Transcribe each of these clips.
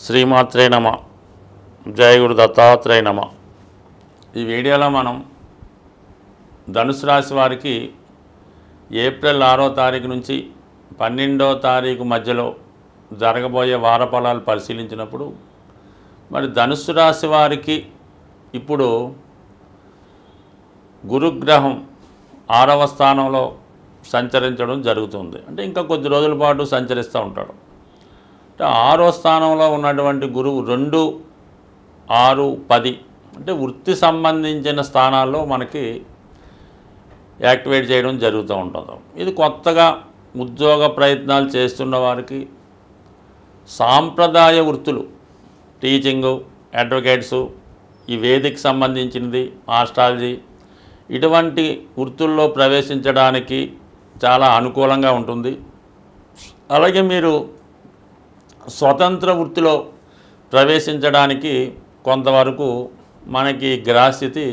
శ్రీమాత్రే నమ. జయ గురు దత్తాత్రేయ నమ. ఈ వీడియోలో మనం ధనుసు రాశి వారికి ఏప్రిల్ 6వ తారీఖు నుంచి 12వ తారీఖు మధ్యలో జరగబోయే వార ఫలాలు పరిశీలించినప్పుడు మరి ధనుసు రాశి వారికి ఇప్పుడు గురుగ్రహం 6వ స్థానంలో సంచరించడం జరుగుతుంది. అంటే ఇంకా కొద్ది రోజుల పాటు సంచరిస్తూ ఉంటాడు. అంటే 6వ స్థానంలో ఉన్నటువంటి గురువు 2, 6, 10 అంటే వృత్తి సంబంధించిన స్థానాల్లో మనకి యాక్టివేట్ చేయడం జరుగుతూ ఉంటుంది. ఇది కొత్తగా ఉద్యోగ ప్రయత్నాలు చేస్తున్న వారికి, సాంప్రదాయ వృత్తులు టీచింగు, అడ్వకేట్సు, ఈ వేదిక సంబంధించినది, ఆస్ట్రాలజీ ఇటువంటి వృత్తుల్లో ప్రవేశించడానికి చాలా అనుకూలంగా ఉంటుంది. అలాగే మీరు స్వతంత్ర వృత్తిలో ప్రవేశించడానికి కొంతవరకు మనకి గ్రహస్థితి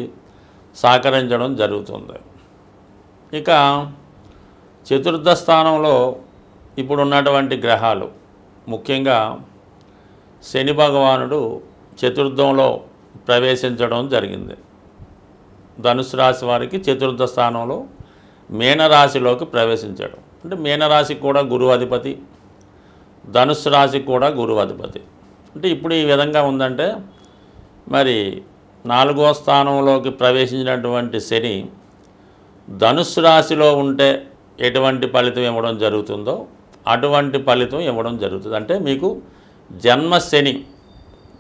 సహకరించడం జరుగుతుంది. ఇక చతుర్థ స్థానంలో ఇప్పుడు ఉన్నటువంటి గ్రహాలు, ముఖ్యంగా శని భగవానుడు చతుర్థంలో ప్రవేశించడం జరిగింది. ధనుసు రాశి వారికి చతుర్థ స్థానంలో మీనరాశిలోకి ప్రవేశించాడు. అంటే మీనరాశికి కూడా గురువు అధిపతి, ధనుసు రాశికి కూడా గురువు అధిపతి. అంటే ఇప్పుడు ఈ విధంగా ఉందంటే మరి 4వ స్థానంలోకి ప్రవేశించినటువంటి శని ధనుసు రాశిలో ఉంటే ఎటువంటి ఫలితం ఇవ్వడం జరుగుతుందో అటువంటి ఫలితం ఇవ్వడం జరుగుతుంది. అంటే మీకు జన్మశని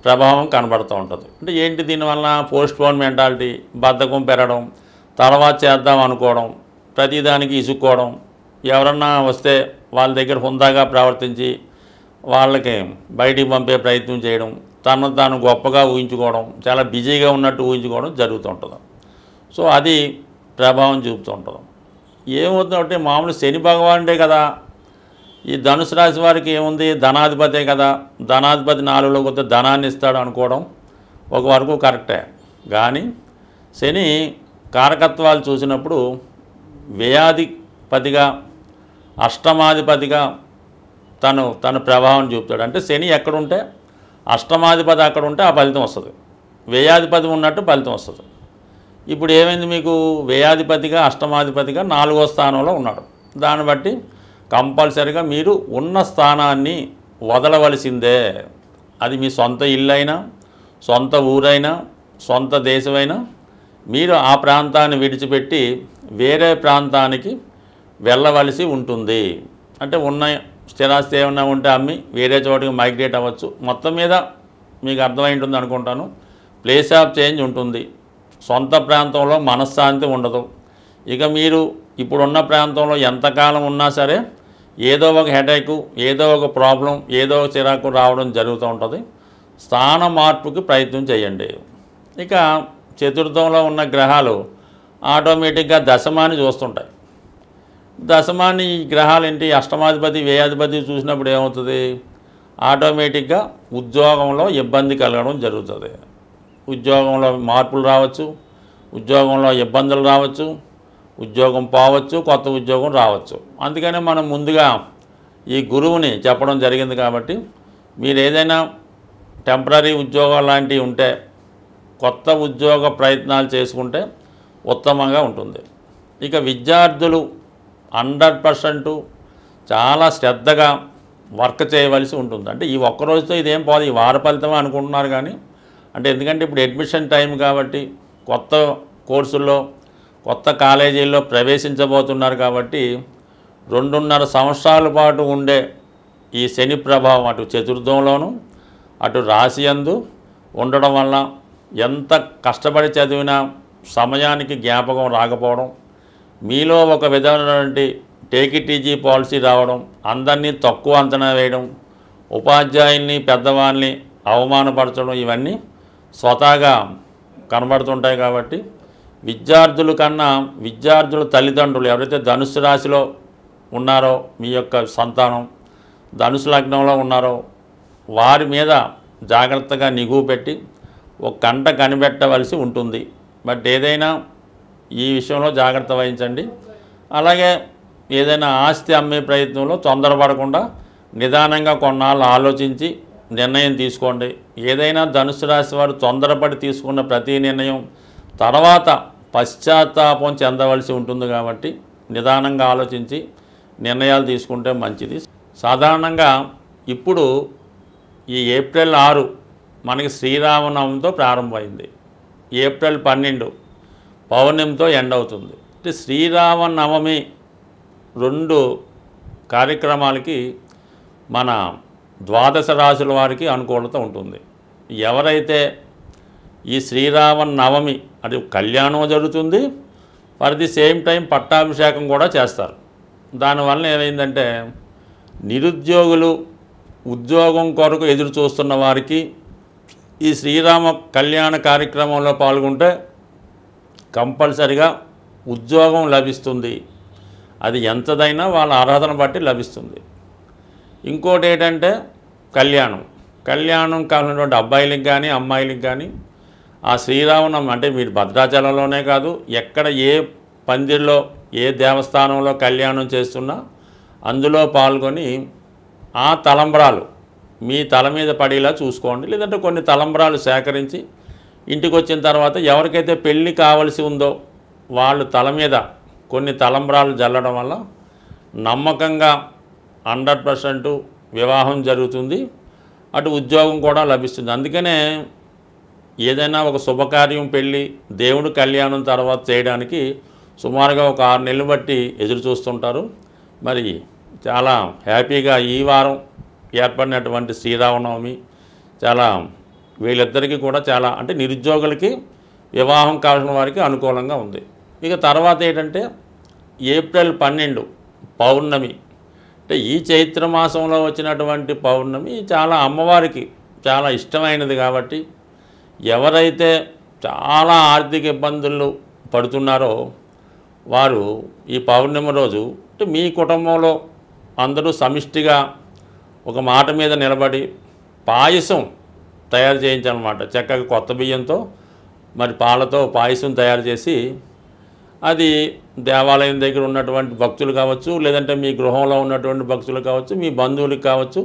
ప్రభావం కనబడుతూ ఉంటుంది. అంటే ఏంటి దీనివల్ల? పోస్ట్పోన్ మెంటాలిటీ, బద్ధకం పెరగడం, తర్వాత చేద్దాం అనుకోవడం, ప్రతిదానికి ఇసుక్కోవడం, ఎవరన్నా వస్తే వాళ్ళ దగ్గర హుందాగా ప్రవర్తించి వాళ్ళకి బయటికి పంపే ప్రయత్నం చేయడం, తనను తాను గొప్పగా ఊహించుకోవడం, చాలా బిజీగా ఉన్నట్టు ఊహించుకోవడం జరుగుతుంటుంది. సో అది ప్రభావం చూపుతూ ఉంటుంది. ఏమవుతుందంటే మామూలు శని భగవానుడే కదా, ఈ ధనుసు రాశి వారికి ఏముంది, ధనాధిపతే కదా, ధనాధిపతి 4లోకి వస్తే ధనాన్ని ఇస్తాడు అనుకోవడం ఒక వరకు కరెక్టే. కానీ శని కారకత్వాలు చూసినప్పుడు వ్యయాధిపతిగా, అష్టమాధిపతిగా తన ప్రభావం చూపుతాడు. అంటే శని ఎక్కడుంటే అష్టమాధిపతి అక్కడ ఉంటే ఆ ఫలితం వస్తుంది, వ్యయాధిపతి ఉన్నట్టు ఫలితం వస్తుంది. ఇప్పుడు ఏమైంది, మీకు వ్యయాధిపతిగా, అష్టమాధిపతిగా 4వ స్థానంలో ఉన్నాడు. దాన్ని బట్టి కంపల్సరిగా మీరు ఉన్న స్థానాన్ని వదలవలసిందే. అది మీ సొంత ఇల్లు అయినా, సొంత ఊరైనా, సొంత దేశమైనా మీరు ఆ ప్రాంతాన్ని విడిచిపెట్టి వేరే ప్రాంతానికి వెళ్ళవలసి ఉంటుంది. అంటే ఉన్న స్థిరాస్తి ఏమైనా ఉంటే అమ్మి వేరే చోటికి మైగ్రేట్ అవ్వచ్చు. మొత్తం మీద మీకు అర్థమై ఉంటుంది అనుకుంటాను. ప్లేస్ ఆఫ్ చేంజ్ ఉంటుంది. సొంత ప్రాంతంలో మనశ్శాంతి ఉండదు. ఇక మీరు ఇప్పుడున్న ప్రాంతంలో ఎంతకాలం ఉన్నా సరే ఏదో ఒక హెడేకు, ఏదో ఒక ప్రాబ్లం, ఏదో ఒక చిరాకు రావడం జరుగుతూ ఉంటుంది. స్థాన మార్పుకి ప్రయత్నం చేయండి. ఇక చతుర్థంలో ఉన్న గ్రహాలు ఆటోమేటిక్గా దశమాన్ని చూస్తుంటాయి. దశమాన్ని ఈ గ్రహాలు ఏంటి, అష్టమాధిపతి, వ్యయాధిపతి చూసినప్పుడు ఏమవుతుంది, ఆటోమేటిక్గా ఉద్యోగంలో ఇబ్బంది కలగడం జరుగుతుంది. ఉద్యోగంలో మార్పులు రావచ్చు, ఉద్యోగంలో ఇబ్బందులు రావచ్చు, ఉద్యోగం పోవచ్చు, కొత్త ఉద్యోగం రావచ్చు. అందుకనే మనం ముందుగా ఈ గురువుని చెప్పడం జరిగింది. కాబట్టి మీరు ఏదైనా టెంపరీ ఉద్యోగం లాంటివి ఉంటే కొత్త ఉద్యోగ ప్రయత్నాలు చేసుకుంటే ఉత్తమంగా ఉంటుంది. ఇక విద్యార్థులు 100% చాలా శ్రద్ధగా వర్క్ చేయవలసి ఉంటుంది. అంటే ఈ ఒక్కరోజుతో ఇదేం పోదు, ఈ వార ఫలితమే అనుకుంటున్నారు. కానీ అంటే ఎందుకంటే ఇప్పుడు అడ్మిషన్ టైం కాబట్టి కొత్త కోర్సుల్లో, కొత్త కాలేజీల్లో ప్రవేశించబోతున్నారు. కాబట్టి 2.5 సంవత్సరాల పాటు ఉండే ఈ శని ప్రభావం అటు చతుర్థంలోనూ అటు రాశి యందు ఉండడం వల్ల ఎంత కష్టపడి చదివినా సమయానికి జ్ఞాపకం రాకపోవడం, మీలో ఒక విధమైనటువంటి టేక్ ఇట్ ఈజీ పాలసీ రావడం, అందరినీ తక్కువ అంచనా వేయడం, ఉపాధ్యాయుల్ని, పెద్దవాళ్ళని అవమానపరచడం, ఇవన్నీ స్వతహాగా కనబడుతుంటాయి. కాబట్టి విద్యార్థుల కన్నా విద్యార్థుల తల్లిదండ్రులు ఎవరైతే ధనుసు రాశిలో ఉన్నారో, మీ యొక్క సంతానం ధనుసు లగ్నంలో ఉన్నారో వారి మీద జాగ్రత్తగా నిఘు పెట్టి ఒక కంట కనిపెట్టవలసి ఉంటుంది. బట్ ఏదైనా ఈ విషయంలో జాగ్రత్త వహించండి. అలాగే ఏదైనా ఆస్తి అమ్మే ప్రయత్నంలో తొందరపడకుండా నిదానంగా కొన్నాళ్ళు ఆలోచించి నిర్ణయం తీసుకోండి. ఏదైనా ధనుసు రాశి వారు తొందరపడి తీసుకున్న ప్రతి నిర్ణయం తర్వాత పశ్చాత్తాపం చెందవలసి ఉంటుంది కాబట్టి నిదానంగా ఆలోచించి నిర్ణయాలు తీసుకుంటే మంచిది. సాధారణంగా ఇప్పుడు ఈ ఏప్రిల్ 6 మనకి శ్రీరామనవమితో ప్రారంభమైంది. ఏప్రిల్ 12 పౌర్ణమితో ఎండ్ అవుతుంది. అంటే శ్రీరామనవమి 2 కార్యక్రమాలకి మన ద్వాదశ రాశుల వారికి అనుకూలత ఉంటుంది. ఎవరైతే ఈ శ్రీరామనవమి అది కళ్యాణం జరుగుతుంది, ఫర్ ది సేమ్ టైం పట్టాభిషేకం కూడా చేస్తారు. దానివల్ల ఏమైందంటే నిరుద్యోగులు ఉద్యోగం కొరకు ఎదురు చూస్తున్న వారికి ఈ శ్రీరామ కళ్యాణ కార్యక్రమంలో పాల్గొంటే కంపల్సరిగా ఉద్యోగం లభిస్తుంది. అది ఎంతదైనా వాళ్ళ అర్హతను బట్టి లభిస్తుంది. ఇంకోటి ఏంటంటే కళ్యాణం కావాల్సినటువంటి అబ్బాయిలకు కానీ అమ్మాయిలకు కానీ ఆ శ్రీరామనవమి అంటే మీరు భద్రాచలంలోనే కాదు, ఎక్కడ ఏ పందిరిలో ఏ దేవస్థానంలో కళ్యాణం చేస్తున్నా అందులో పాల్గొని ఆ తలంబ్రాలు మీ తల మీద పడేలా చూసుకోండి. లేదంటే కొన్ని తలంబ్రాలు సేకరించి ఇంటికి వచ్చిన తర్వాత ఎవరికైతే పెళ్ళి కావలసి ఉందో వాళ్ళు తల మీద కొన్ని తలంబ్రాలు జల్లడం వల్ల నమ్మకంగా 100% వివాహం జరుగుతుంది, అటు ఉద్యోగం కూడా లభిస్తుంది. అందుకనే ఏదైనా ఒక శుభకార్యం పెళ్ళి దేవుడు కళ్యాణం తర్వాత చేయడానికి సుమారుగా ఒక 6 నెలలు బట్టి ఎదురు చూస్తుంటారు. మరి చాలా హ్యాపీగా ఈ వారం ఏర్పడినటువంటి శ్రీరామనవమి చాలా వీళ్ళిద్దరికీ కూడా చాలా అంటే నిరుద్యోగులకి వివాహం కావాల్సిన వారికి అనుకూలంగా ఉంది. ఇక తర్వాత ఏంటంటే ఏప్రిల్ 12 పౌర్ణమి. అంటే ఈ చైత్ర మాసంలో వచ్చినటువంటి పౌర్ణమి చాలా అమ్మవారికి చాలా ఇష్టమైనది కాబట్టి ఎవరైతే చాలా ఆర్థిక ఇబ్బందులు పడుతున్నారో వారు ఈ పౌర్ణమి రోజు అంటే మీ కుటుంబంలో అందరూ సమిష్టిగా ఒక మాట మీద నిలబడి పాయసం తయారు చేయించాలన్నమాట. చక్కగా కొత్త బియ్యంతో మరి పాలతో పాయసం తయారు చేసి అది దేవాలయం దగ్గర ఉన్నటువంటి భక్తులు కావచ్చు, లేదంటే మీ గృహంలో ఉన్నటువంటి భక్తులు కావచ్చు, మీ బంధువులకు కావచ్చు,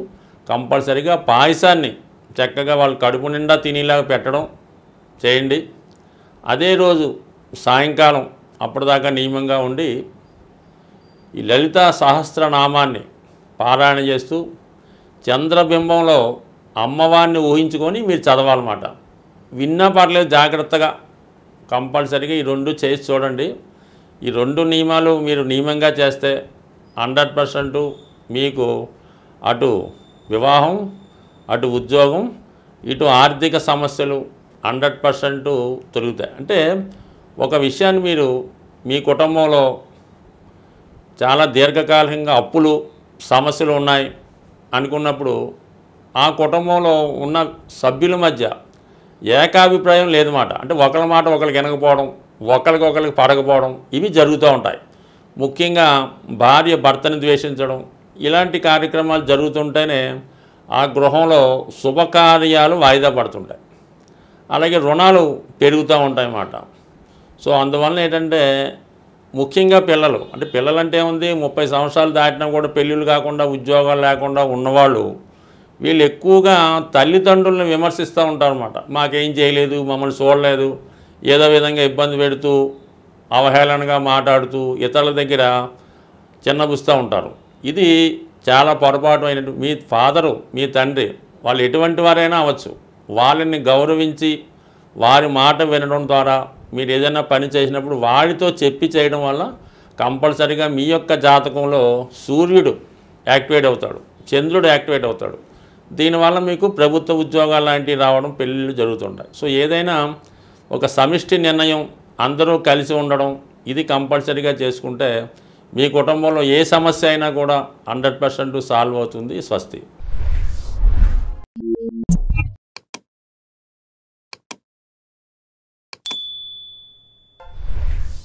కంపల్సరీగా పాయసాన్ని చక్కగా వాళ్ళు కడుపు నిండా తినేలాగా పెట్టడం చేయండి. అదే రోజు సాయంకాలం అప్పటిదాకా నియమంగా ఉండి ఈ లలిత సహస్రనామాన్ని పారాయణ చేస్తూ చంద్రబింబంలో అమ్మవారిని ఊహించుకొని మీరు చదవాలన్నమాట. విన్నా పర్లేదు, జాగ్రత్తగా కంపల్సరీగా ఈ 2 చేసి చూడండి. ఈ 2 నియమాలు మీరు నియమంగా చేస్తే 100% మీకు అటు వివాహం, అటు ఉద్యోగం, ఇటు ఆర్థిక సమస్యలు 100% తొలుగుతాయి. అంటే ఒక విషయాన్ని మీరు మీ కుటుంబంలో చాలా దీర్ఘకాలికంగా అప్పులు సమస్యలు ఉన్నాయి అనుకున్నప్పుడు ఆ కుటుంబంలో ఉన్న సభ్యుల మధ్య ఏకాభిప్రాయం లేదన్నమాట. అంటే ఒకరి మాట ఒకరికి వినకపోవడం, ఒకరికి పడకపోవడం ఇవి జరుగుతూ ఉంటాయి. ముఖ్యంగా భార్య భర్తని ద్వేషించడం ఇలాంటి కార్యక్రమాలు జరుగుతుంటేనే ఆ గృహంలో శుభకార్యాలు వాయిదా పడుతుంటాయి. అలాగే రుణాలు పెరుగుతూ ఉంటాయి అన్నమాట. సో అందువల్ల ఏంటంటే ముఖ్యంగా పిల్లలు అంటే పిల్లలంటే ఏముంది 30 సంవత్సరాలు దాటినా కూడా పెళ్ళిళ్ళు కాకుండా ఉద్యోగాలు లేకుండా ఉన్నవాళ్ళు వీళ్ళు ఎక్కువగా తల్లిదండ్రులను విమర్శిస్తూ ఉంటారన్నమాట. మాకేం చేయలేదు, మమ్మల్ని చూడలేదు, ఏదో విధంగా ఇబ్బంది పెడుతూ అవహేళనగా మాట్లాడుతూ ఇతరుల దగ్గర చిన్నబుస్తూ ఉంటారు. ఇది చాలా పొరపాటు అయినట్టు. మీ ఫాదరు మీ తండ్రి వాళ్ళు ఎటువంటి వారైనా అవ్వచ్చు, వాళ్ళని గౌరవించి వారి మాట వినడం ద్వారా మీరు ఏదైనా పని చేసినప్పుడు వాడితో చెప్పి చేయడం వల్ల కంపల్సరీగా మీ యొక్క జాతకంలో సూర్యుడు యాక్టివేట్ అవుతాడు, చంద్రుడు యాక్టివేట్ అవుతాడు. దీనివల్ల మీకు ప్రభుత్వ ఉద్యోగాలు లాంటివి రావడం, పెళ్ళిళ్ళు జరుగుతుంటాయి. సో ఏదైనా ఒక సమిష్టి నిర్ణయం అందరూ కలిసి ఉండడం ఇది కంపల్సరీగా చేసుకుంటే మీ కుటుంబంలో ఏ సమస్య అయినా కూడా 100% సాల్వ్ అవుతుంది. స్వస్తి.